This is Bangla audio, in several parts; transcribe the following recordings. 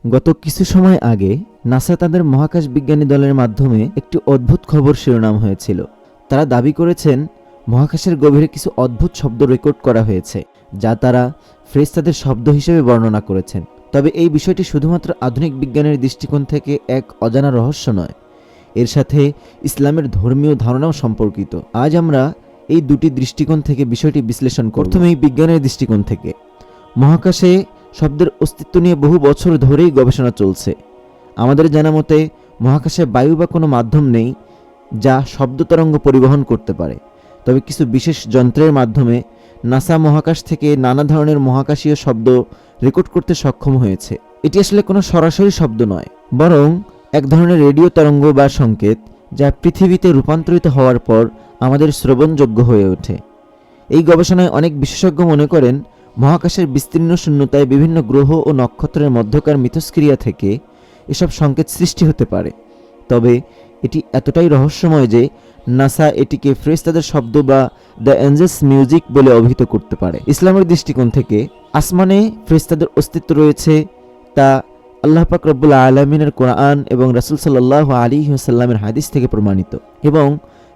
গত কিছু সময় আগে নাসা তাদের মহাকাশ বিজ্ঞানী দলের মাধ্যমে একটি অদ্ভুত খবর শিরোনাম হয়েছিল। তারা দাবি করেছেন মহাকাশের গভীরে কিছু অদ্ভুত শব্দ রেকর্ড করা হয়েছে, যা তারা ফেরেশতাদের শব্দ হিসেবে বর্ণনা করেছেন। তবে এই বিষয়টি শুধুমাত্র আধুনিক বিজ্ঞানের দৃষ্টিকোণ থেকে এক অজানা রহস্য নয়, এর সাথে ইসলামের ধর্মীয় ধারণাও সম্পর্কিত। আজ আমরা এই দুটি দৃষ্টিকোণ থেকে বিষয়টি বিশ্লেষণ করব। প্রথমেই বিজ্ঞানের দৃষ্টিকোণ থেকে। মহাকাশে শব্দের অস্তিত্ব নিয়ে বহু বছর ধরেই গবেষণা চলছে। আমাদের জানা মতে মহাকাশে বায়ু বা কোনো মাধ্যম নেই যা শব্দ তরঙ্গ পরিবহন করতে পারে। তবে কিছু বিশেষ যন্ত্রের মাধ্যমে নাসা মহাকাশ থেকে নানা ধরনের মহাকাশীয় শব্দ রেকর্ড করতে সক্ষম হয়েছে। এটি আসলে কোনো সরাসরি শব্দ নয়, বরং এক ধরনের রেডিও তরঙ্গ বা সংকেত, যা পৃথিবীতে রূপান্তরিত হওয়ার পর আমাদের শ্রবণযোগ্য হয়ে ওঠে। এই গবেষণায় অনেক বিশেষজ্ঞ মনে করেন মহাকাশের বিস্তীর্ণ শূন্যতায় বিভিন্ন গ্রহ ও নক্ষত্রের মধ্যকার মিথস্ক্রিয়া থেকে এসব সংকেত সৃষ্টি হতে পারে। তবে এটি এতটাই রহস্যময় যে নাসা এটিকে ফেরেশতাদের শব্দ বা দ্য এঞ্জেলস মিউজিক বলে অভিহিত করতে পারে। ইসলামের দৃষ্টিকোণ থেকে আসমানে ফেরেশতাদের অস্তিত্ব রয়েছে তা আল্লাহ পাক রব্বুল আলামিনের কোরআন এবং রাসূল সাল্লাল্লাহু আলাইহি ওয়াসাল্লামের হাদিস থেকে প্রমাণিত, এবং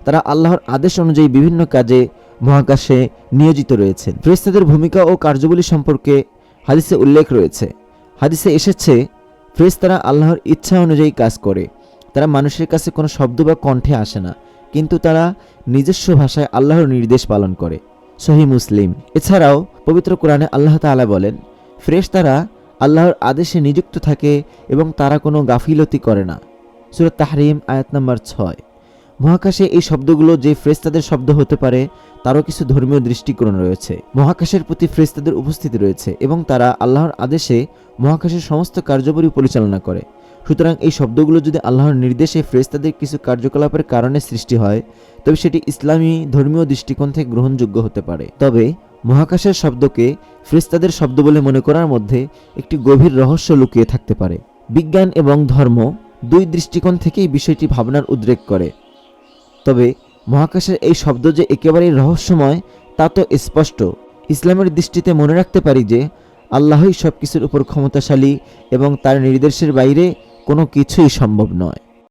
তারা আল্লাহর আদেশ অনুযায়ী বিভিন্ন কাজে মহাকাশে নিয়োজিত রয়েছেন। ফেরেশতাদের ভূমিকা ও কার্যাবলী সম্পর্কে হাদিসে উল্লেখ রয়েছে। হাদিসে এসেছে, ফেরেশতারা আল্লাহর ইচ্ছা অনুযায়ী কাজ করে। তারা মানুষের কাছে কোনো শব্দ বা কণ্ঠে আসে না, কিন্তু তারা নিজস্ব ভাষায় আল্লাহর নির্দেশ পালন করে। সহিহ মুসলিম। এছাড়াও পবিত্র কোরআনে আল্লাহ তাআলা বলেন, ফেরেশতারা আল্লাহর আদেশে নিযুক্ত থাকে এবং তারা কোনো গাফিলতি করে না। সূরা তাহরিম আয়াত নম্বর 6। মহাকাশে এই শব্দগুলো যে ফেরেশতাদের শব্দ হতে পারে তারও কিছু ধর্মীয় দৃষ্টিকোণ রয়েছে। মহাকাশের প্রতি ফেরেশতাদের উপস্থিতি রয়েছে এবং তারা আল্লাহর আদেশে মহাকাশের সমস্ত কার্যাবলী পরিচালনা করে। সুতরাং এই শব্দগুলো যদি আল্লাহর নির্দেশে ফেরেশতাদের কিছু কার্যকলাপের কারণে সৃষ্টি হয়, তবে সেটি ইসলামী ধর্মীয় দৃষ্টিকোণ থেকে গ্রহণযোগ্য হতে পারে। তবে মহাকাশের শব্দকে ফেরেশতাদের শব্দ বলে মনে করার মধ্যে একটি গভীর রহস্য লুকিয়ে থাকতে পারে। বিজ্ঞান এবং ধর্ম দুই দৃষ্টিকোণ থেকেই বিষয়টি ভাবনার উদ্রেক করে। তবে মহাকাশের এই শব্দ যে একেবারেই রহস্যময় তা তো স্পষ্ট। ইসলামের দৃষ্টিতে মনে রাখতে পারি যে আল্লাহই সব কিছুর উপর ক্ষমতাশালী এবং তার নির্দেশের বাইরে কোনো কিছুই সম্ভব নয়।